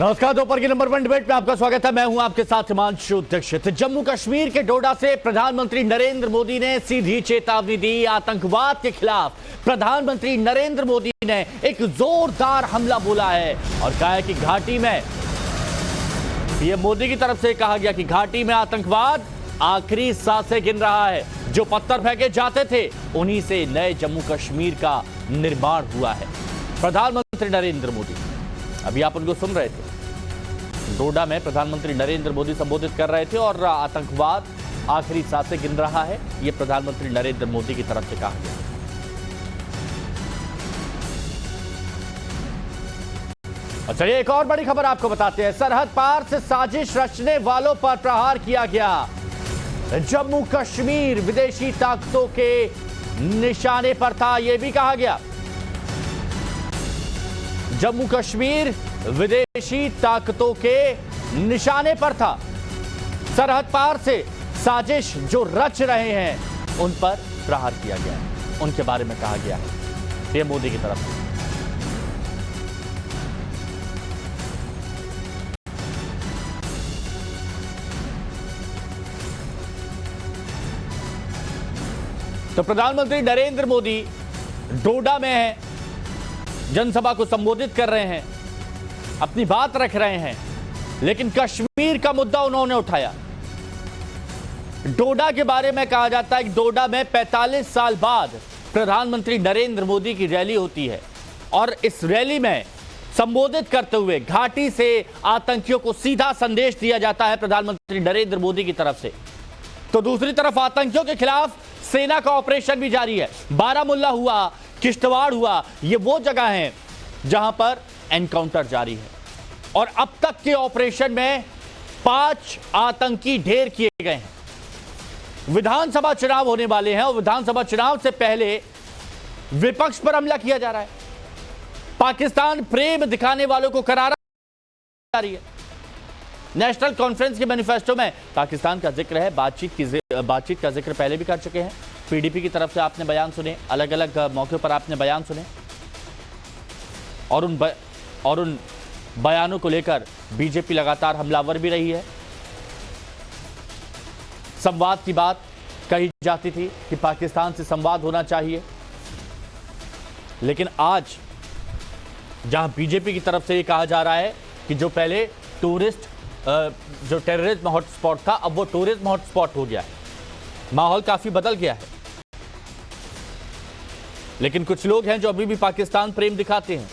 नमस्कार, दोपहर की नंबर 1 डिबेट में आपका स्वागत है। मैं हूं आपके साथ हिमांशु दीक्षित। जम्मू कश्मीर के डोडा से प्रधानमंत्री नरेंद्र मोदी ने सीधी चेतावनी दी। आतंकवाद के खिलाफ प्रधानमंत्री नरेंद्र मोदी ने एक जोरदार हमला बोला है और कहा है कि घाटी में पीएम मोदी की तरफ से कहा गया कि घाटी में आतंकवाद आखिरी सांसें गिन रहा है। जो पत्थर फेंके जाते थे उन्हीं से नए जम्मू कश्मीर का निर्माण हुआ है। प्रधानमंत्री नरेंद्र मोदी, अभी आप उनको सुन रहे थे, डोडा में प्रधानमंत्री नरेंद्र मोदी संबोधित कर रहे थे और आतंकवाद आखिरी सांसें गिन रहा है, यह प्रधानमंत्री नरेंद्र मोदी की तरफ से कहा गया। और चलिए एक और बड़ी खबर आपको बताते हैं। सरहद पार से साजिश रचने वालों पर प्रहार किया गया। जम्मू कश्मीर विदेशी ताकतों के निशाने पर था, यह भी कहा गया। जम्मू कश्मीर विदेशी ताकतों के निशाने पर था। सरहद पार से साजिश जो रच रहे हैं उन पर प्रहार किया गया है, उनके बारे में कहा गया है पीएम मोदी की तरफ से। तो प्रधानमंत्री नरेंद्र मोदी डोडा में है, जनसभा को संबोधित कर रहे हैं, अपनी बात रख रहे हैं, लेकिन कश्मीर का मुद्दा उन्होंने उठाया। डोडा के बारे में कहा जाता है कि डोडा में 45 साल बाद प्रधानमंत्री नरेंद्र मोदी की रैली होती है और इस रैली में संबोधित करते हुए घाटी से आतंकियों को सीधा संदेश दिया जाता है प्रधानमंत्री नरेंद्र मोदी की तरफ से। तो दूसरी तरफ आतंकियों के खिलाफ सेना का ऑपरेशन भी जारी है। बारामुल्ला हुआ, किश्तवाड़ हुआ, ये वो जगह हैं जहां पर एनकाउंटर जारी है और अब तक के ऑपरेशन में 5 आतंकी ढेर किए गए हैं। विधानसभा चुनाव होने वाले हैं और विधानसभा चुनाव से पहले विपक्ष पर हमला किया जा रहा है। पाकिस्तान प्रेम दिखाने वालों को करारा जा रही है। नेशनल कॉन्फ्रेंस के मैनिफेस्टो में पाकिस्तान का जिक्र है। बातचीत का जिक्र पहले भी कर चुके हैं। पीडीपी की तरफ से आपने बयान सुने, अलग अलग मौके पर आपने बयान सुने और उन बयानों को लेकर बीजेपी लगातार हमलावर भी रही है। संवाद की बात कही जाती थी कि पाकिस्तान से संवाद होना चाहिए, लेकिन आज जहां बीजेपी की तरफ से यह कहा जा रहा है कि जो पहले जो टेररिज्म हॉटस्पॉट था अब वो टूरिज्म हॉटस्पॉट हो गया है, माहौल काफी बदल गया है। लेकिन कुछ लोग हैं जो अभी भी पाकिस्तान प्रेम दिखाते हैं,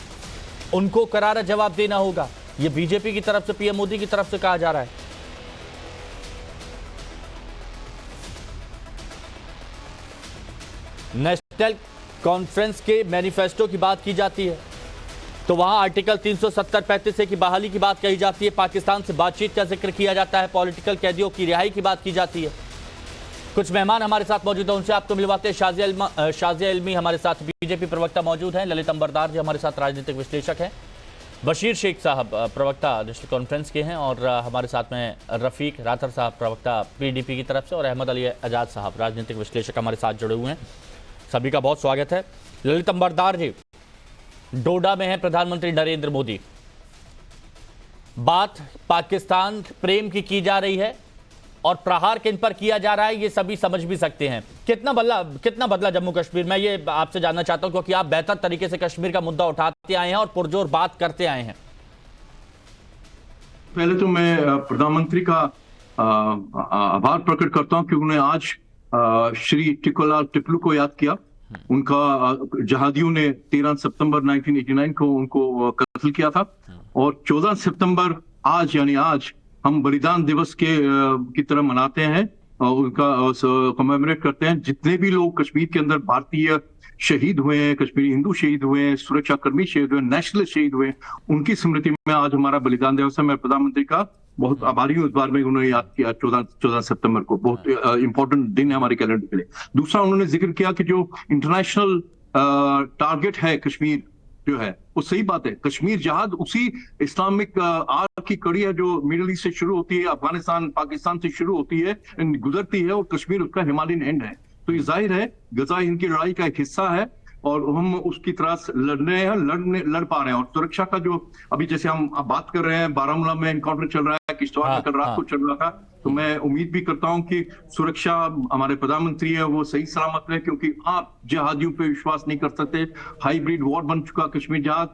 उनको करारा जवाब देना होगा। ये बीजेपी की तरफ से, पीएम मोदी की तरफ से कहा जा रहा है। नेशनल कॉन्फ्रेंस के मैनिफेस्टो की बात की जाती है तो वहां आर्टिकल 370-35 की बहाली की बात कही जाती है। पाकिस्तान से बातचीत का जिक्र किया जाता है। पॉलिटिकल कैदियों की रिहाई की बात की जाती है। कुछ मेहमान हमारे साथ मौजूद हैं, उनसे आपको मिलवाते हैं। शाजिया इल्मी हमारे साथ बीजेपी प्रवक्ता मौजूद हैं। ललित अंबरदार जी हमारे साथ राजनीतिक विश्लेषक हैं। बशीर शेख साहब प्रवक्ता नेशनल कॉन्फ्रेंस के हैं और हमारे साथ में रफीक राथर साहब प्रवक्ता पीडीपी की तरफ से और अहमद अली आजाद साहब राजनीतिक विश्लेषक हमारे साथ जुड़े हुए हैं। सभी का बहुत स्वागत है। ललित अंबरदार जी, डोडा में है प्रधानमंत्री नरेंद्र मोदी, बात पाकिस्तान प्रेम की जा रही है और प्रहार किन पर किया जा रहा है ये सभी समझ भी सकते हैं। कितना बदला जम्मू कश्मीर? मैं ये आपसे जानना चाहता हूं क्योंकि आप बेहतर तरीके से कश्मीर का मुद्दा उठाते आए हैं और पुरजोर बात करते आए हैं। पहले तो मैं प्रधानमंत्री का आभार प्रकट करता हूं कि उन्होंने आज श्री टिकोलाल टिपलू को याद किया। उनका जहादियों ने 13 सितंबर 1989 को उनको कत्ल किया था और 14 सितंबर आज यानी आज हम बलिदान दिवस की तरह मनाते हैं और उनका कमेमोरेट करते हैं। जितने भी लोग कश्मीर के अंदर भारतीय शहीद हुए हैं, कश्मीरी हिंदू शहीद हुए हैं, सुरक्षाकर्मी शहीद हुए, नेशनलिस्ट शहीद हुए, उनकी स्मृति में आज हमारा बलिदान दिवस है। मैं प्रधानमंत्री का बहुत आभारी हूँ इस बार में उन्होंने याद किया 14 सितंबर को। बहुत इंपॉर्टेंट दिन है हमारे कैलेंडर के लिए। दूसरा, उन्होंने जिक्र किया कि जो इंटरनेशनल टारगेट है कश्मीर जो है वो सही बात है। कश्मीर जहाद उसी इस्लामिक आग की कड़ी है जो मिडिल ईस्ट से शुरू होती है, अफगानिस्तान पाकिस्तान से शुरू होती है, गुजरती है और कश्मीर उसका हिमालयन एंड है। तो ये जाहिर है गजा इनकी लड़ाई का एक हिस्सा है। और हम उसकी तरह लड़ पा रहे हैं। और सुरक्षा का जो अभी जैसे हम अब बात कर रहे हैं, बारामूला में एनकाउंटर चल रहा है, किश्तवाड़ में कल रात को चल रहा था, तो मैं उम्मीद भी करता हूं कि सुरक्षा हमारे प्रधानमंत्री है वो सही सलामत है, क्योंकि आप जिहादियों पे विश्वास नहीं कर सकते। हाइब्रिड वॉर बन चुका कश्मीर जहाज,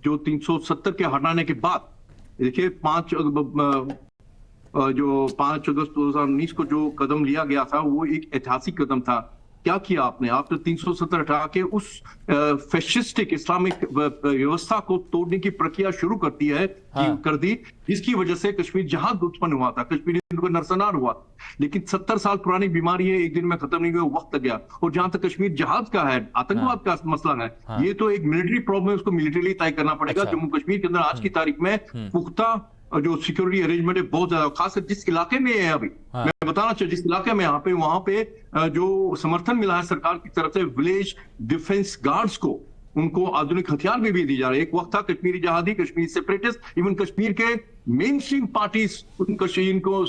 जो 370 के हटाने के बाद देखिए 5 अगस्त 2019 को जो कदम लिया गया था वो एक ऐतिहासिक कदम था। क्या किया आपने? आपने 370 हटा के उस फैशिस्टिक इस्लामिक व्यवस्था को तोड़ने की प्रक्रिया शुरू कर दी है, कर दी, जिसकी वजह से कश्मीर जहाज उत्पन्न हुआ था, कश्मीरी को नरसंहार हुआ। लेकिन 70 साल पुरानी बीमारी है, एक दिन में खत्म नहीं हुई, वक्त लग गया। और जहां तक कश्मीर जहाज का है, आतंकवाद का मसला है, ये तो एक मिलिट्री प्रॉब्लम है, उसको मिलिट्रीली तय करना पड़ेगा। जम्मू कश्मीर के अंदर आज की तारीख में पुख्ता जो सिक्योरिटी अरेंजमेंट है बहुत ज्यादा, खासकर जिस इलाके में है अभी मैं बताना चाहिए, जिस इलाके में यहाँ पे वहां पे जो समर्थन मिला है सरकार की तरफ से विलेज डिफेंस गार्ड्स को, उनको आधुनिक हथियार भी दी जा रहे हैं। एक वक्त था कश्मीरी जहादी, कश्मीरी सेपरेटिस्ट, इवन कश्मीर के मेन स्ट्रीम पार्टीज इनको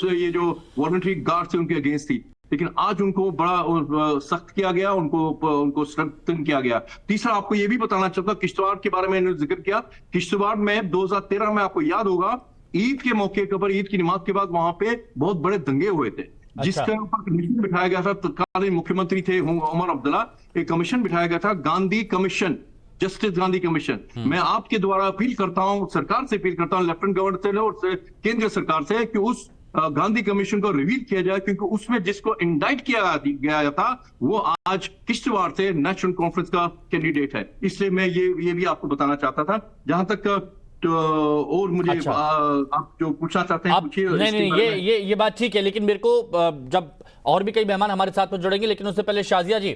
ये जो वॉलंटरी गार्ड थे उनके अगेंस्ट थी, लेकिन आज उनको बड़ा सख्त किया गया, उनको स्ट्रेंथन किया गया। तीसरा आपको ये भी बताना चाहता हूं, किश्तवाड़ के बारे में जिक्र किया, किश्तवाड़ में 2013 में आपको याद होगा ईद के मौके पर, ईद की नमाज के बाद वहां पे बहुत बड़े दंगे हुए थे, जिसके ऊपर कमीशन बिठाया गया था। तत्कालीन मुख्यमंत्री थे उमर अब्दुल्ला, एक कमीशन बिठाया गया था, Gandhi commission, justice Gandhi commission. मैं आपके द्वारा अपील करता हूं, सरकार से अपील करता हूं, लेफ्टिनेंट गवर्नर से और केंद्र सरकार से, कि उस गांधी कमीशन को रिवील किया जाए, क्योंकि उसमें जिसको इंडाइट किया गया था वो आज किश्तवाड़ से नेशनल कॉन्फ्रेंस का कैंडिडेट है। इसलिए मैं ये भी आपको बताना चाहता था। जहां तक तो और मुझे आप जो पूछना चाहते हैं पूछिए। नहीं, ये बात ठीक है, लेकिन मेरे को जब और भी कई मेहमान हमारे साथ में जुड़ेंगे, लेकिन उससे पहले शाजिया जी,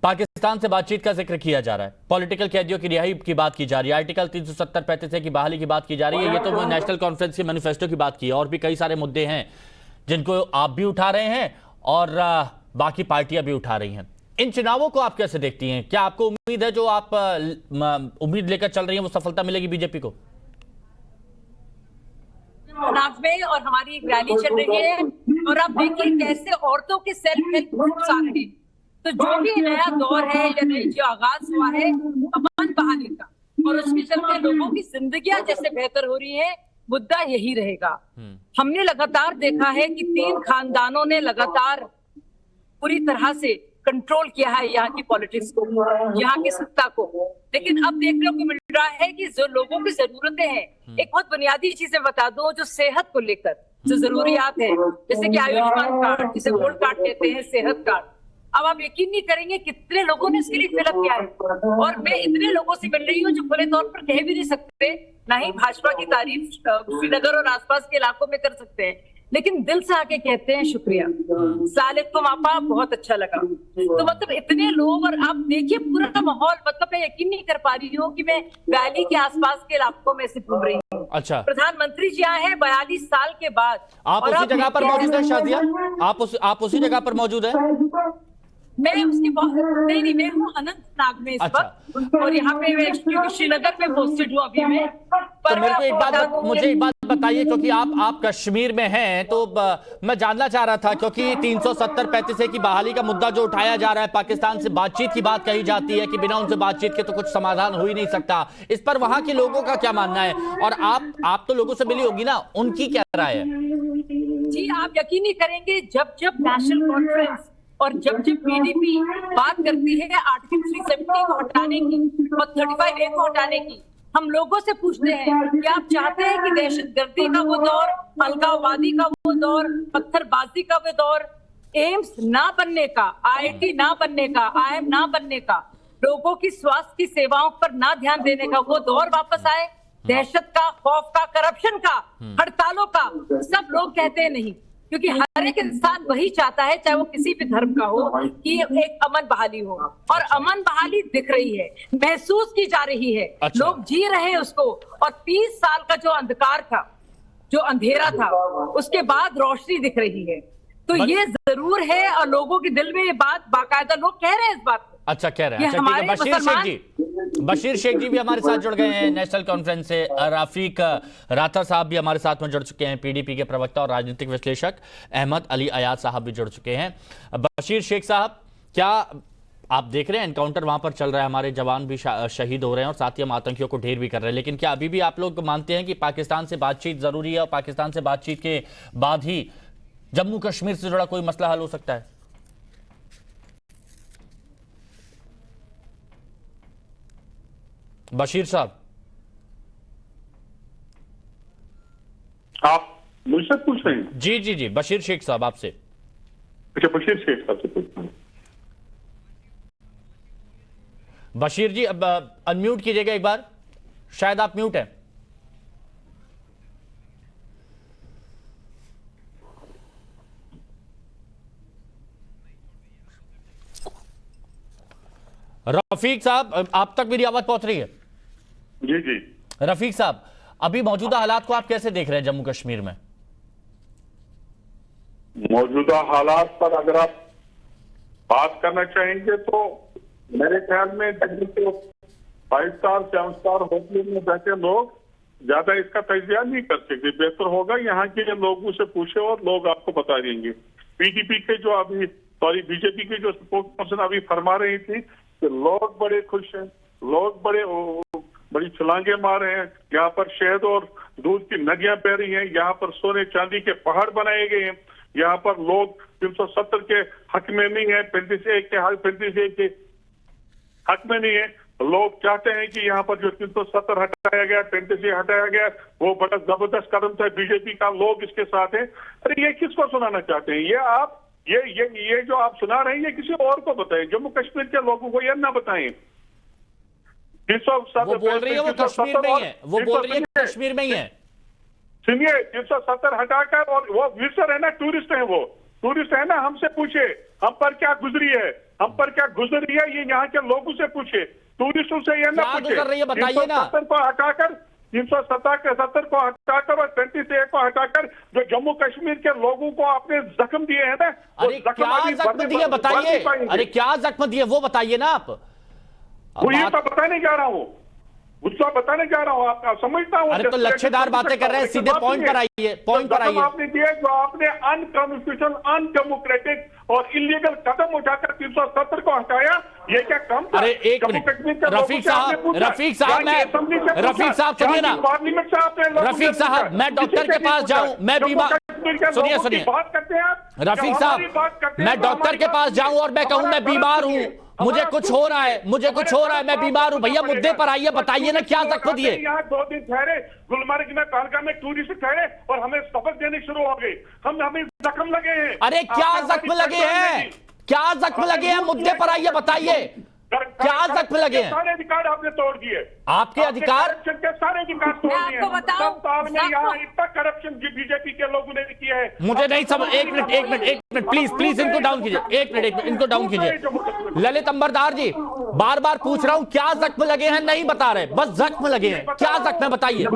पाकिस्तान से बातचीत का जिक्र किया जा रहा है, पॉलिटिकल कैदियों की रिहाई की बात की जा रही है, आर्टिकल 370-35 की बहाली की बात की जा रही है, ये तो नेशनल कॉन्फ्रेंस के मैनिफेस्टो की बात की है, और भी कई सारे मुद्दे हैं जिनको आप भी उठा रहे हैं और बाकी पार्टियां भी उठा रही हैं। इन चुनावों को आप कैसे देखती हैं? क्या आपको उम्मीद है, जो आप उम्मीद लेकर चल रही हैं, वो सफलता मिलेगी बीजेपी को? चुनाव में और हमारी एक रैली चल रही है, और आप देखिए कैसे औरतों के सेल्फ हेल्प ग्रुप्स आ रहे हैं। तो जो भी नया दौर है या नई जो आगाज हुआ है अमन बहाली का, और उसके चलते लोगों की जिंदगियां जैसे बेहतर हो रही है, मुद्दा यही रहेगा। हमने लगातार देखा है कि 3 खानदानों ने लगातार पूरी तरह से कंट्रोल किया है यहाँ की पॉलिटिक्स को, यहाँ की सत्ता को। लेकिन अब देखने को मिल रहा है कि जो लोगों की जरूरतें हैं, एक बहुत बुनियादी चीजें बता दूं, जो सेहत को लेकर जो जरूरियात है, जैसे कि आयुष्मान कार्ड, जिसे गोल्ड कार्ड कहते हैं, सेहत कार्ड, अब आप यकीन नहीं करेंगे कितने लोगों ने इसके लिए फिलअप किया है। और मैं इतने लोगों से मिल रही हूँ जो खुले तौर पर कह भी नहीं सकते, ना ही भाजपा की तारीफ श्रीनगर और आसपास के इलाकों में कर सकते हैं, लेकिन दिल से आके कहते हैं शुक्रिया सालिकुम आपा, बहुत अच्छा लगा। तो मतलब इतने लोग, और आप देखिए पूरा माहौल, मतलब मैं यकीन नहीं कर पा रही हूँ कि मैं वैली के आसपास के इलाकों में से घूम रही हूँ। अच्छा, प्रधानमंत्री जी आए हैं 42 साल के बाद। आप उसी जगह पर मौजूद है शाजिया? आप उसी जगह पर मौजूद है? मैं उसकी नहीं, मैं हूँ अनंतनाग में इस वक्त, और यहाँ पे मैं श्रीनगर में पोस्टेड हूँ अभी मैं। तो मेरे को मुझे एक बात बताइए, क्योंकि आप कश्मीर में हैं, तो मैं जानना चाह रहा था, क्योंकि 370-35 की बहाली का मुद्दा जो उठाया जा रहा है, पाकिस्तान से बातचीत की बात कही जाती है कि बिना उनसे बातचीत के तो कुछ समाधान हो ही नहीं सकता। इस पर वहां के लोगों का क्या मानना है? और आप तो लोगों से मिली होगी ना, उनकी क्या राय है? जी, आप यकीन नहीं करेंगे, जब नेशनल कॉन्फ्रेंस और जब पीडीपी बात करती है आर्टिकल 370 को हटाने की और 35A को हटाने की, हम लोगों से पूछते हैं कि आप चाहते हैं कि दहशतगर्दी का वो दौर, अलगाववादी का वो दौर, पत्थरबाजी का वो दौर, एम्स ना बनने का, IIT ना बनने का, IIM ना बनने का, लोगों की स्वास्थ्य की सेवाओं पर ना ध्यान देने का वो दौर वापस आए? दहशत का, खौफ का, करप्शन का, हड़तालों का, सब लोग कहते हैं नहीं, क्योंकि हर एक इंसान वही चाहता है, चाहे वो किसी भी धर्म का हो, कि एक अमन बहाली हो। और अमन बहाली दिख रही है, महसूस की जा रही है। अच्छा। लोग जी रहे हैं उसको, और 30 साल का जो अंधकार था, जो अंधेरा था, उसके बाद रोशनी दिख रही है। तो ये जरूर है, और लोगों के दिल में ये बात बाकायदा लोग कह रहे हैं इस बात को। अच्छा, कह रहे हैं। अच्छा, ठीक है। बशीर शेख जी भी हमारे साथ जुड़ गए हैं नेशनल कॉन्फ्रेंस से। रफीक राठा साहब भी हमारे साथ में जुड़ चुके हैं, पीडीपी के प्रवक्ता और राजनीतिक विश्लेषक। अहमद अली अयाज साहब भी जुड़ चुके हैं। बशीर शेख साहब, क्या आप देख रहे हैं एनकाउंटर वहां पर चल रहा है, हमारे जवान भी शहीद हो रहे हैं और साथ ही हम आतंकियों को ढेर भी कर रहे हैं, लेकिन क्या अभी भी आप लोग मानते हैं कि पाकिस्तान से बातचीत जरूरी है और पाकिस्तान से बातचीत के बाद ही जम्मू कश्मीर से जुड़ा कोई मसला हल हो सकता है? बशीर साहब, आप मुझसे पूछ रहे हैं? जी जी जी, बशीर शेख साहब आपसे। अच्छा, बशीर शेख साहब से पूछता हूँ। बशीर जी अब अनम्यूट कीजिएगा एक बार, शायद आप म्यूट हैं। रफीक साहब, आप तक मेरी आवाज पहुंच रही है? जी जी। रफीक साहब, अभी मौजूदा हालात को आप कैसे देख रहे हैं जम्मू कश्मीर में? मौजूदा हालात पर अगर आप बात करना चाहेंगे तो मेरे ख्याल में दिल्ली के 5 स्टार 7 स्टार होटल में बैठे लोग ज्यादा इसका तजिया नहीं कर सकते। बेहतर होगा यहाँ के लोगों से पूछे और लोग आपको बता देंगे। पीडीपी के जो अभी बीजेपी के जो स्पोक्स पर्सन अभी फरमा रही थी कि लोग बड़े खुश हैं, लोग बड़ी छलांगे मार रहे हैं, यहाँ पर शहद और दूध की नदियां बह रही हैं, यहाँ पर सोने चांदी के पहाड़ बनाए गए हैं, यहाँ पर लोग 370 के हक में नहीं है, 35A के हक में नहीं है। लोग चाहते हैं कि यहाँ पर जो 370 हटाया गया, 35A हटाया गया, वो बड़ा जबरदस्त कदम था बीजेपी का, लोग इसके साथ हैं। अरे ये किसको सुनाना चाहते हैं? ये आप ये जो आप सुना रहे हैं ये किसी और को बताएं, जम्मू कश्मीर के लोगों को ये ना बताएं। वो बोल रही है वो कश्मीर में ही है, वो बोल रही है कश्मीर में ही है। सुनिए, 370 हटाकर, और वो विजिटर है ना, टूरिस्ट है, वो टूरिस्ट है ना, हमसे पूछे हम पर क्या गुजरी है, हम पर क्या गुजरी है, ये यहाँ के लोगों से पूछे, टूरिस्टों से ये ना पूछे। गुजर रही है बताइए ना। 370 को हटाकर 370 को हटाकर और 35A को हटाकर जो जम्मू कश्मीर के लोगों को आपने जख्म दिए हैं ना, अरे क्या जख्म दिए बताइए, अरे क्या जख्म दिए वो बताइए ना आप। वो ये तो बताने जा रहा हूँ, उसको बताने जा रहा हूँ, आप समझता हूँ। अरे तो लच्छेदार बातें कर रहे हैं, सीधे पॉइंट पर आइए, पॉइंट पर आइए। आपने दिए जो आपने अनकॉन्स्टिट्यूशनल, अनडेमोक्रेटिक और इलीगल कदम उठाकर 370 को हटाया, ये क्या कम था? अरे एक मिनट, रफीक साहब सुनिए ना, पार्लियामेंट से आपने, रफीक साहब मैं डॉक्टर के पास जाऊं, मैं बीमार, सुनिए बात करते हैं आप, रफीक साहब मैं डॉक्टर के पास जाऊं और मैं कहूं मैं बीमार हूं, मुझे कुछ हो रहा है, मुझे कुछ हो रहा है, मैं बीमार हूं, भैया मुद्दे पर आइए, बताइए ना क्या जख्म दिए। यहाँ 2 दिन ठहरे, गुलमर्ग में, पहलगाम में टूरिस्ट ठहरे और हमें सबक देने शुरू हो गए, हमें जख्म लगे हैं। अरे क्या जख्म लगे हैं, क्या जख्म लगे हैं, मुद्दे पर आइए, बताइए क्या जख्म लगे हैं। सारे अधिकार आपने तोड़ दिए, आपके अधिकार के सारे अधिकार तोड़ दिए। यहाँ इतना करप्शन बीजेपी के लोगों ने किया है, मुझे नहीं समझ। एक मिनट प्लीज इनको डाउन कीजिए, एक मिनट इनको डाउन कीजिए। ललित अंबरदार जी, बार बार पूछ रहा हूं क्या जख्म लगे हैं, नहीं बता रहे, बस जख्म लगे हैं, क्या जख्म है बताइए।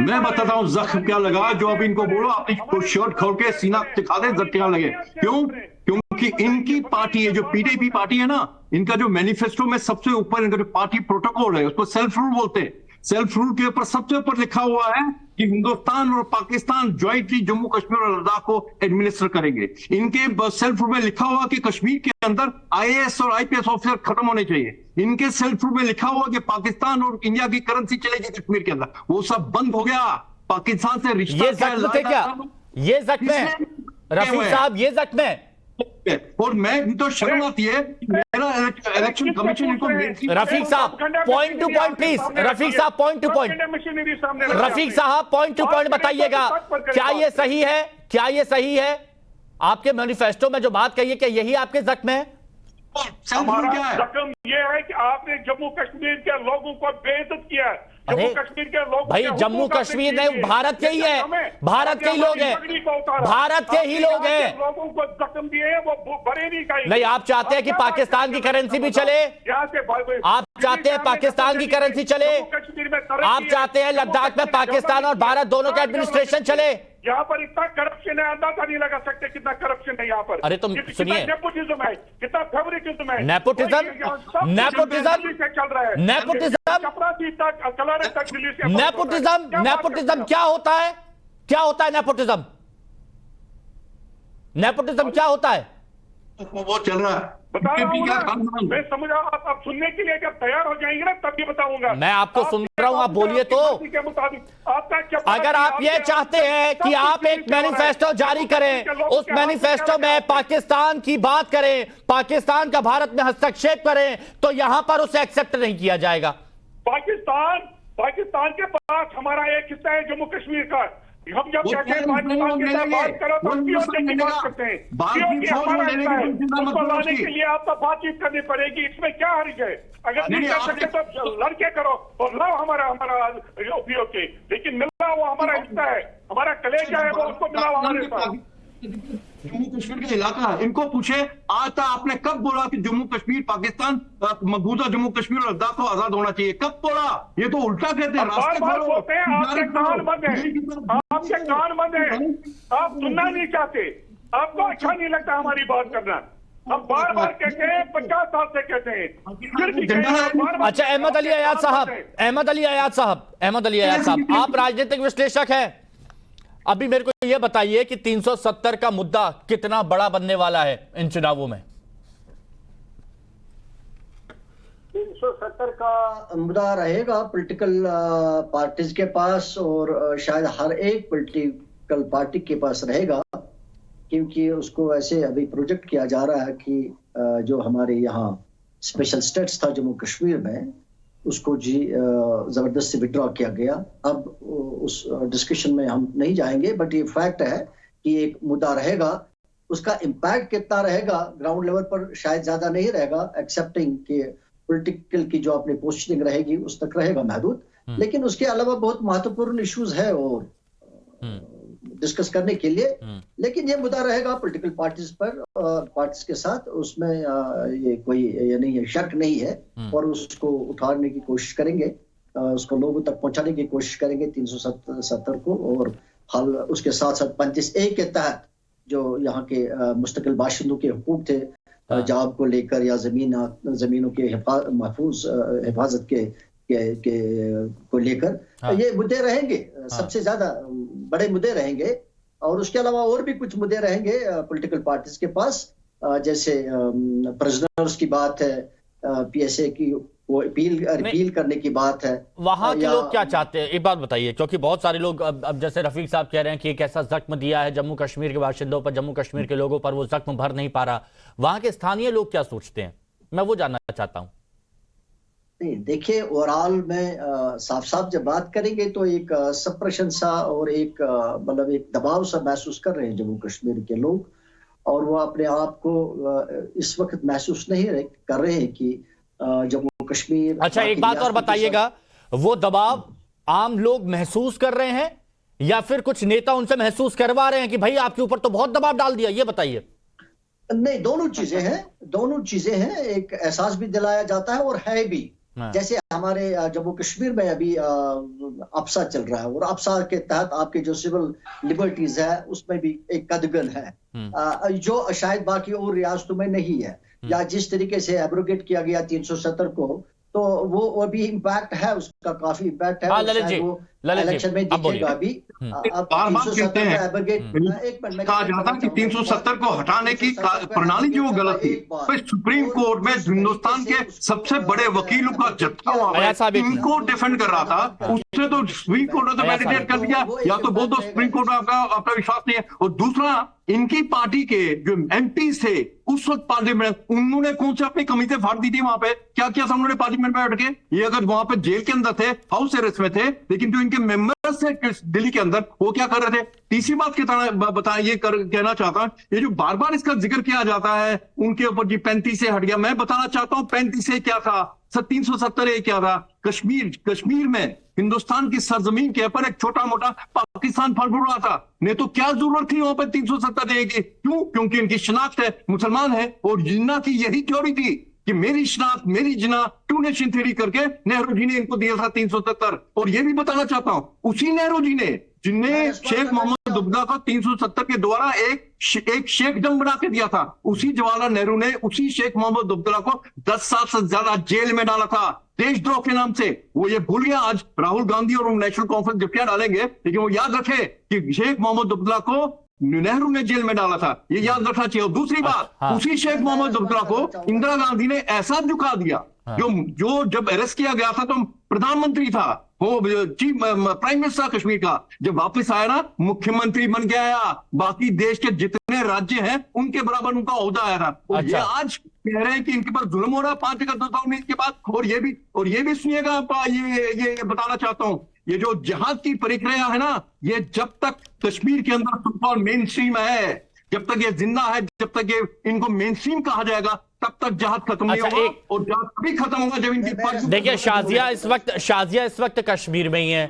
मैं बताता हूँ जख्म क्या लगा, जो अभी इनको बोलो अपनी शर्ट खोल के सीना दिखा दे जख्म क्या लगे। क्यों? क्योंकि इनकी पार्टी है, जो पीडीपी पार्टी है ना, इनका जो मैनिफेस्टो में सबसे ऊपर इनका जो पार्टी प्रोटोकॉल है उसको सेल्फ रूल बोलते हैं। सेल्फ रूल के ऊपर सबसे ऊपर लिखा हुआ है कि हिंदुस्तान और पाकिस्तान ज्वाइंटली जम्मू कश्मीर और लद्दाख को एडमिनिस्टर करेंगे। इनके सेल्फ रूल में लिखा हुआ कि कश्मीर के अंदर आईएएस और आईपीएस ऑफिसर खत्म होने चाहिए। इनके सेल्फ रूल में लिखा हुआ कि पाकिस्तान और इंडिया की करेंसी चलेगी कश्मीर के अंदर, वो सब बंद हो गया। पाकिस्तान से रिश्ता, ये जख्म थे क्या? ये जख्म है रफीक साहब, ये जख्म है। और मैं तो शर्म आती है, मेरा इलेक्शन कमीशन इनको। रफीक साहब point two point please, Rafiq साहब पॉइंट टू पॉइंट, रफीक साहब पॉइंट टू पॉइंट बताइएगा, क्या ये सही है, क्या ये सही है? आपके मैनिफेस्टो में जो बात कही है क्या यही आपके जख्म है? हमारा जख्म ये है कि आपने जम्मू कश्मीर के लोगों को बेइज्जत किया है। जम्मू कश्मीर के लोग, भाई जम्मू कश्मीर नहीं, भारत के ही है, भारत के ही लोग हैं, भारत के ही लोग हैं। लोगों को जख्म दिए हैं, वो बरेली का नहीं, आप चाहते हैं कि पाकिस्तान की करेंसी भी चले, आप चाहते हैं पाकिस्तान की करेंसी चले, आप चाहते हैं लद्दाख में पाकिस्तान और भारत दोनों का एडमिनिस्ट्रेशन चले। यहाँ पर इतना करप्शन है, अंदाजा नहीं लगा सकते कितना करप्शन है यहाँ पर। अरे तुम सुनिए, नेपोटिज्म है, कितना फेवरेटिज्म है, नेपोटिज्म क्या होता है? क्या होता है नेपोटिज्म? नेपोटिज्म क्या होता है? वो चल रहा है। बता रहा हूँ बीजेपी का ना, खानदान। मैं समझ रहा हूँ। आप सुनने के लिए जब तैयार हो जाएंगे ना तब ये बताऊंगा। मैं आपको सुन रहा हूं, आप बोलिए तो। आपकी के मुताबिक आपका क्या, अगर आप ये चाहते हैं कि आप एक मैनिफेस्टो जारी करें, उस मैनिफेस्टो में पाकिस्तान की बात करें, पाकिस्तान का भारत में हस्तक्षेप करें, तो यहां पर उसे एक्सेप्ट नहीं किया जाएगा। पाकिस्तान के पास हमारा एक हिस्सा है जम्मू कश्मीर का। हम जब कहते हैं पाकिस्तान के साथ बात करो तो POK की बात करते हैं। POK हमारा हिस्सा है, उसको लाने के लिए आपको बातचीत करनी पड़ेगी। इसमें क्या हर्ज है? अगर नहीं कर सकते तो लड़के करो और लाओ हमारा POK, लेकिन मिलना वो हमारा हिस्सा है, हमारा कलेजा है, वो उसको मिलाओ हमारे साथ। जम्मू कश्मीर का इलाका है, इनको पूछे आज तक आपने कब बोला कि जम्मू कश्मीर पाकिस्तान मकबूजा जम्मू कश्मीर और लद्दाख को आजाद होना चाहिए? कब बोला? ये तो उल्टा कहते हैं। बार बार बोलते हैं, आपके कान बंद है, आपके कान बंद है, आप सुनना नहीं चाहते, आपको अच्छा नहीं लगता हमारी बात करना। हम बार बार कहते हैं, 50 साल से कहते हैं, फिर भी कहते हैं, बार-बार। अच्छा, अहमद अली अयाद साहब, अहमद अली अयाद साहब, आप राजनीतिक विश्लेषक हैं। अभी मेरे को यह बताइए कि 370 का मुद्दा कितना बड़ा बनने वाला है इन चुनावों में? 370 का मुद्दा रहेगा पॉलिटिकल पार्टीज के पास, और शायद हर एक पॉलिटिकल पार्टी के पास रहेगा, क्योंकि उसको ऐसे अभी प्रोजेक्ट किया जा रहा है कि जो हमारे यहाँ स्पेशल स्टेट्स था जम्मू कश्मीर में, उसको जबरदस्ती विड्रॉ किया गया। अब उस डिस्कशन में हम नहीं जाएंगे, बट ये फैक्ट है कि एक मुद्दा रहेगा। उसका इम्पैक्ट कितना रहेगा ग्राउंड लेवल पर शायद ज्यादा नहीं रहेगा, एक्सेप्टिंग कि पॉलिटिकल की जो अपनी पोस्टिंग रहेगी उस तक रहेगा महदूद, लेकिन उसके अलावा बहुत महत्वपूर्ण इश्यूज है और डिस्कस करने के लिए। लेकिन ये मुद्दा रहेगा पॉलिटिकल पार्टीज पर, पार्टीज के साथ, उसमें ये कोई ये नहीं है, शक नहीं है, और उसको उठाने की कोशिश करेंगे, उसको लोगों तक पहुंचाने की कोशिश करेंगे 370 को। और हाल उसके साथ साथ 35A के तहत जो यहाँ के मुस्तकिल बाशिंदों के हुकूक थे, जॉब को लेकर या जमीनों के महफूज हिफाजत को लेकर, ये मुद्दे रहेंगे, सबसे ज्यादा बड़े मुद्दे रहेंगे। और उसके अलावा और भी कुछ मुद्दे रहेंगे पॉलिटिकल पार्टीज के पास, जैसे प्रिजनर्स की बात है, PSA की वो रिपील करने की बात है। वहां के लोग क्या चाहते हैं, एक बात बताइए, क्योंकि बहुत सारे लोग अब जैसे रफीक साहब कह रहे हैं कि एक ऐसा जख्म दिया है जम्मू कश्मीर के बाशिंदों पर, जम्मू कश्मीर के लोगों पर, वो जख्म भर नहीं पा रहा। वहां के स्थानीय लोग क्या सोचते हैं, मैं वो जानना चाहता हूं। नहीं, देखिए, ओवरऑल में साफ साफ जब बात करेंगे तो एक सप्रेशन सा और एक मतलब एक दबाव सा महसूस कर रहे हैं जम्मू कश्मीर के लोग, और वो अपने आप को इस वक्त महसूस नहीं कर रहे हैं कि जम्मू कश्मीर। अच्छा, एक बात और बताइएगा, वो दबाव आम लोग महसूस कर रहे हैं या फिर कुछ नेता उनसे महसूस करवा रहे हैं कि भाई आपके ऊपर तो बहुत दबाव डाल दिया, ये बताइए। नहीं, दोनों चीजें हैं। एक एहसास भी दिलाया जाता है और है भी। जैसे हमारे जम्मू कश्मीर में अभी अप्सा चल रहा है, और अप्सा के तहत आपके जो सिविल लिबर्टीज है उसमें भी एक कदगन है जो शायद बाकी और रियासतों में नहीं है, या जिस तरीके से एब्रोगेट किया गया 370 को, तो वो भी इम्पैक्ट है, उसका काफी इम्पैक्ट है। इलेक्शन में दिखेगा अभी। बार-बार कहते हैं, कहा जाता है कि 370 को हटाने की प्रणाली जो गलत थी, तो सुप्रीम कोर्ट में हिंदुस्तान के सबसे बड़े वकीलों का जत्था वहां पे इनको डिफेंड कर रहा था। उससे तो सुप्रीम कोर्ट ने तो वैलिडेट कर दिया, या तो बोल दो सुप्रीम कोर्ट में आपका विश्वास नहीं है। और दूसरा, इनकी पार्टी के जो MP थे उस वक्त पार्लियामेंट, उन्होंने कौन से अपनी कमीजें फाड़ दी थी वहां पे? क्या किया था उन्होंने पार्लियामेंट में बैठ के? ये अगर वहां पे जेल के अंदर थे, हाउस अरेस्ट में थे, लेकिन जो इनके मेंबर्स थे दिल्ली के अंदर, वो क्या कर रहे थे? तीसरी बात बताएं, ये कहना चाहता हूं, ये जो बार बार इसका जिक्र किया जाता है उनके ऊपर जी 35 से हट गया, मैं बताना चाहता हूं 35 से क्या था, 370 क्या था? कश्मीर में हिंदुस्तान की सरजमीन के ऊपर एक छोटा मोटा पाकिस्तान फल फूल रहा था, नहीं तो क्या जरूरत थी वहां पर 370 देने की? क्यों? क्योंकि इनकी शनाख्त है, मुसलमान है, और जिन्ना की यही थ्योरी थी कि मेरी शनाख्त मेरी जिना, टू नेशन थ्योरी करके नेहरू जी ने इनको दिया था 370। और ये भी बताना चाहता हूं, उसी नेहरू जी ने जिन्हें शेख मोहम्मद दुबला को 370 के द्वारा एक शेखडम बना के दिया था, उसी जवाहरलाल नेहरू ने उसी शेख मोहम्मद दुबला को 10 साल से ज्यादा जेल में डाला था देशद्रोह के नाम से। वो ये भूल गया आज राहुल गांधी और नेशनल कॉन्फ्रेंस डिप्टियां डालेंगे, लेकिन वो याद रखे कि शेख मोहम्मद दुबला को नेहरू ने जेल में डाला था, ये याद रखना चाहिए। और दूसरी बात, हाँ। उसी शेख मोहम्मद अब्दुल्ला को इंदिरा गांधी ने ऐसा झुका दिया, जो जब अरेस्ट किया गया था तो प्रधानमंत्री था, वो चीफ प्राइम मिनिस्टर कश्मीर का, जब वापस आया ना मुख्यमंत्री बन के आया, बाकी देश के जितने राज्य हैं उनके बराबर उनका ओहदा आया था। और ये आज कह रहे हैं कि इनके पर जुल्म हो रहा है 5 अगस्त 2019 के बाद। और ये भी सुनिएगा, ये बताना चाहता हूं, ये जो जहाज की प्रक्रिया है ना, ये जब तक कश्मीर के अंदर मेन स्ट्रीम है, जब तक ये जिंदा है, जब तक ये इनको मेन स्ट्रीम कहा जाएगा, तब तक जहाज खत्म नहीं अच्छा, होगा। और जहाज तभी खत्म होगा जब इनकी देखिए, शाजिया इस वक्त कश्मीर में ही है।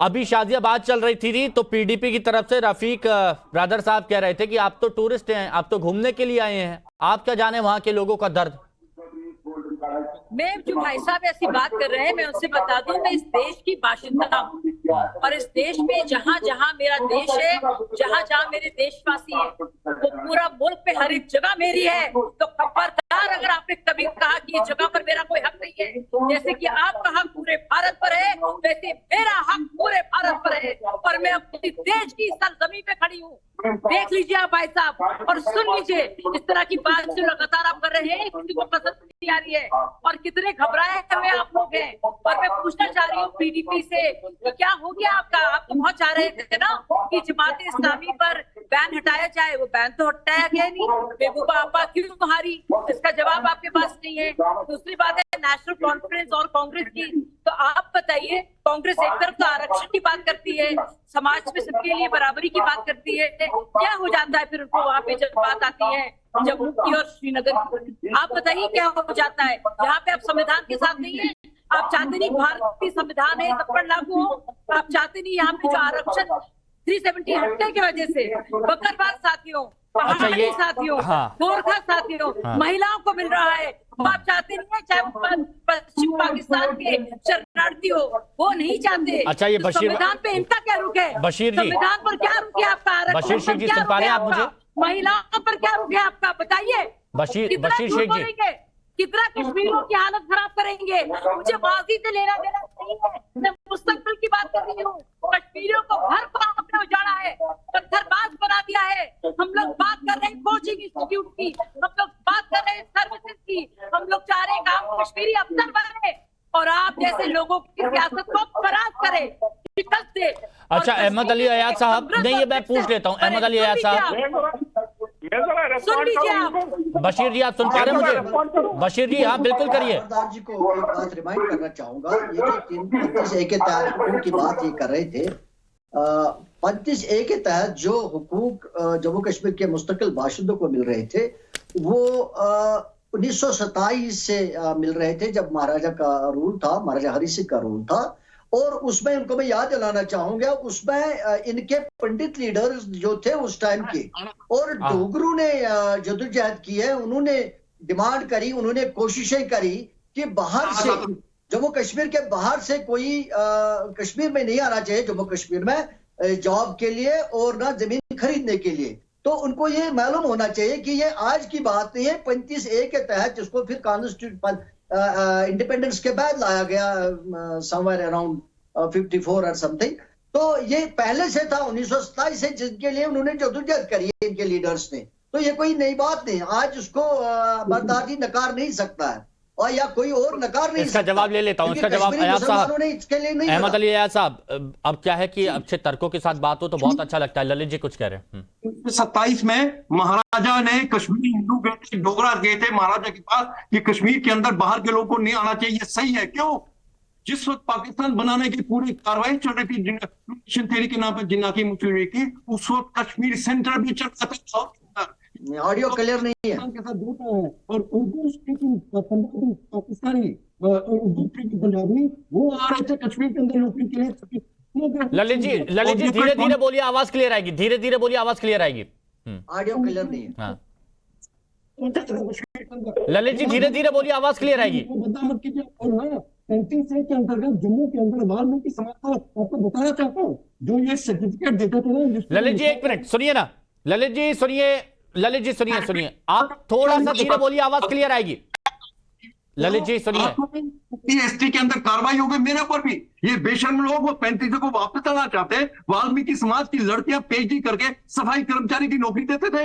अभी शाजिया बात चल रही थी तो पीडीपी की तरफ से रफीक ब्रदर साहब कह रहे थे कि आप तो टूरिस्ट हैं, आप तो घूमने के लिए आए हैं, आप क्या जाने वहां के लोगों का दर्द। मैं जो भाई साहब ऐसी बात कर रहे हैं, मैं उनसे बता दूं, मैं इस देश की बाशिंदा हूँ और इस देश में जहाँ जहाँ मेरा देश है, जहाँ जहाँ मेरे देशवासी हैं, वो पूरा मुल्क पे हर एक जगह मेरी है। तो खबरदार अगर आपने कभी कहा कि ये जगह पर मेरा कोई हक नहीं है, जैसे कि आपका हक पूरे भारत पर है, वैसे मेरा हक पूरे भारत पर है और मैं अपनी देश की सरजमीन पे खड़ी हूँ। देख लीजिए आप भाई साहब और सुन लीजिए, इस तरह की बात जो लगातार आप कर रहे हैं, किसी को पसंद नहीं आ रही है और कितने घबराए हुए आप लोग हैं। और मैं पूछना चाह रही हूँ पीडीपी से कि क्या हो गया आपका? आप तो बहुत चाह रहे थे ना कि जमात इस्लामी पर बैन हटाया जाए, वो बैन तो हटाया गया नहीं। महबूबा आपा क्यों हारी, इसका जवाब आपके पास नहीं है। दूसरी बात है नेशनल कॉन्फ्रेंस और कांग्रेस की, तो आप बताइए, कांग्रेस एक तरफ तो आरक्षण की बात करती है, समाज में सबके लिए बराबरी की बात करती है, क्या हो जाता है फिर उनको वहाँ पे जब बात आती है जम्मू की और श्रीनगर की? आप बताइए क्या हो जाता है? यहाँ पे आप संविधान के साथ नहीं है, आप चाहते नहीं भारतीय संविधान है सब पर लागू हो, आप चाहते नहीं यहाँ पे जो आरक्षण 370 हटने की वजह से बकरवाल साथियों, पहाड़ी साथियों, गोरखा साथियों, महिलाओं को मिल रहा है, आप चाहते नहीं है, चाहे पश्चिम पाकिस्तान के शरणार्थी हो, वो नहीं चाहते। अच्छा, ये तो बशीर संविधान पे इनका क्या रुक है? बशीर जी, संविधान पर क्या रुक है आपका? बशीर शेख जी सुन पा रहे हैं आप मुझे? महिलाओं पर क्या रुक है आपका, बताइए। बशीर शेख जी, कितना कश्मीरियों की हालत खराब करेंगे? मुझे माजी से लेना देना नहीं है, मैं मुस्तकबिल की बात कर रही हूँ। कश्मीरियों को घर पर आपने उजाड़ा है, पत्थरबाज बना दिया है। हम लोग बात कर रहे हैं कोचिंग इंस्टीट्यूट की, हम लोग बात कर रहे हैं सर्विसेज की, हम लोग चाह रहे हैं कि आप कश्मीरी अफसर बने और आप जैसे लोगों की सियासत को फराज करें, शिकस्त दे। अच्छा, अहमद अली अयाज साहब, नहीं ये मैं पूछ लेता हूँ, अहमद अली अयाज साहब, सुन लीजिए आप। बशीर जी आप सुन पा रहे हैं मुझे? बशीर जी हाँ बिल्कुल करिए। सरदार जी को एक बात रिमाइंड करना चाहूंगा, ये जो 35A के तहत हुकूक की बात ये कर रहे थे, 35A के तहत जो हुकूक जम्मू कश्मीर के मुस्तकिल बाशिंदों को मिल रहे थे, वो 1927 से मिल रहे थे, जब महाराजा का रूल था, महाराजा हरि सिंह का रूल था। और उसमें उनको मैं याद दिलाना चाहूंगा, उसमें इनके पंडित लीडर्स जो थे उस टाइम के और डोगरू ने जदोजहद की है, उन्होंने डिमांड करी, उन्होंने कोशिशें करी कि बाहर से, जम्मू कश्मीर के बाहर से कोई कश्मीर में नहीं आना चाहिए, जम्मू कश्मीर में जॉब के लिए और ना जमीन खरीदने के लिए। तो उनको ये मालूम होना चाहिए कि ये आज की बात नहीं है, 35A के तहत जिसको फिर कॉन्स्टिट्यूशन इंडिपेंडेंस के बाद लाया गया समवेयर अराउंड 54 और समथिंग, तो ये पहले से था 1927 से, जिनके लिए उन्होंने जदोजहद करी है इनके लीडर्स ने। तो ये कोई नई बात नहीं, आज उसको बरदारी नकार नहीं सकता है और या कोई और नकार नहीं। इसका जवाब ले लेता हूं, इसका जवाब अयाज साहब, अहमद अली अयाज साहब, अब क्या है कि अच्छे तर्कों के साथ बात हो तो बहुत अच्छा लगता है। ललित जी कुछ कह रहे हैं। 27 में महाराजा ने कश्मीरी हिंदू गए थे, डोगरा गए थे महाराजा के पास कि कश्मीर के अंदर बाहर के लोगों को नहीं आना चाहिए। सही है, क्यों? जिस वक्त पाकिस्तान बनाने की पूरी कार्रवाई चल रही थी मिशन थ्योरी के नाम पर जिन्ना की मुशर्रफ की, उस वक्त कश्मीर सेंटर भी चल रहा था। ऑडियो क्लियर नहीं है के साथ दूसरा है और उर्दू स्पीकिंग पंजाबी पाकिस्तानी पंजाबी वो आ रहे थे कश्मीर के अंदर नौकरी के लिए। ललित जी धीरे धीरे बोलिए, आवाज क्लियर आएगी, धीरे धीरे बोलिए, आवाज क्लियर आएगी। ऑडियो क्लियर नहीं है। हाँ ललित जी धीरे धीरे बोलिए, आवाज क्लियर आएगी। मत कीजिए। और मैं 35A के अंतर्गत जम्मू के अंदर वाल्मीकि समाज को आपको बताना चाहता हूँ, जो ये सर्टिफिकेट देते थे ना। ललित जी एक मिनट सुनिए ना, ललित जी सुनिए, आप थोड़ा सा धीरे बोलिए, आवाज क्लियर आएगी। ललित जी सुनिए, एसटी के अंदर कार्रवाई हो गई, मेरे ऊपर भी। ये बेशर्म लोग वो 35 को वापस लाना चाहते हैं। वाल्मीकि समाज की लड़कियां पीएचडी करके सफाई कर्मचारी की नौकरी देते थे।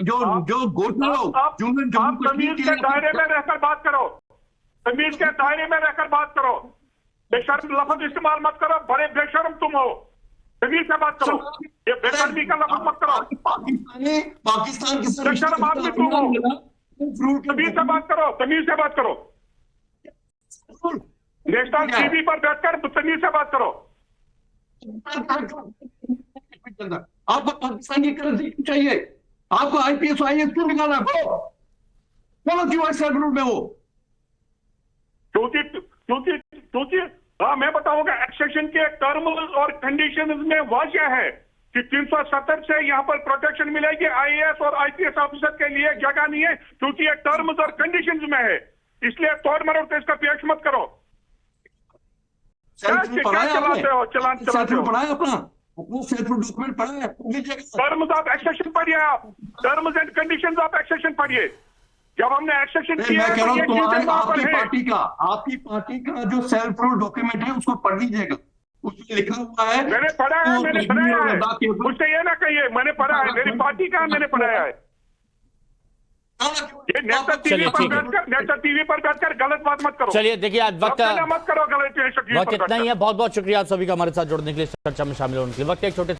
जो गोठा लोग आप तमीज के दायरे में रहकर बात करो, तमीज के दायरे में रहकर बात करो। बेशर्म लफ्ज इस्तेमाल मत करो, बड़े बेशर्म तुम हो। तमीज से बात करो, ये बेशर्मी का लफ्ज मत करो। पाकिस्तान की बेशर्म आदमी तुम हो। तमीज से बात करो, तमीज से बात करो। नेशनल टीवी पर बैठकर तमीज से बात करो। आपको पाकिस्तान की करेंसी चाहिए, आपको आईपीएस आईएएस क्यों निकालना? बोलो क्यों ऐसे रूल में हो? क्योंकि हाँ, मैं बताऊंगा। एक्सेशन के टर्म्स और कंडीशंस में वाजिया है कि 370 से यहाँ पर प्रोटेक्शन मिलेगी। आईएएस और आईपीएस ऑफिसर के लिए जगह नहीं है, क्योंकि ये टर्म्स और कंडीशंस में है। इसलिए तोड़ मरोड़ तो इसका पेश मत करो। क्या चलाते हो? चलाते हो अपना डॉक्यूमेंट पढ़ा है? टर्म्स ऑफ एक्सेशन पढ़िए आप, terms and conditions of accession पढ़िए। जब हमने एक्सेशन किया, मैं कह रहा हूँ तुम्हारे आपकी आपकी पार्टी का जो सेल्फ रूल डॉक्यूमेंट है उसको पढ़ लीजिएगा। उसमें लिखा हुआ है, मैंने पढ़ा है, मैंने पढ़ाया है। मुझसे ये ना कहिए मैंने पढ़ा है, मेरी पार्टी का मैंने पढ़ाया है। ये नेशनल टीवी पर बैठकर गलत बात मत करो। चलिए देखिए, आज वक्त मत करो गलत। इतना ही है। बहुत बहुत शुक्रिया आप सभी का हमारे साथ जुड़ने के लिए, चर्चा में शामिल होने के लिए। वक्त एक छोटे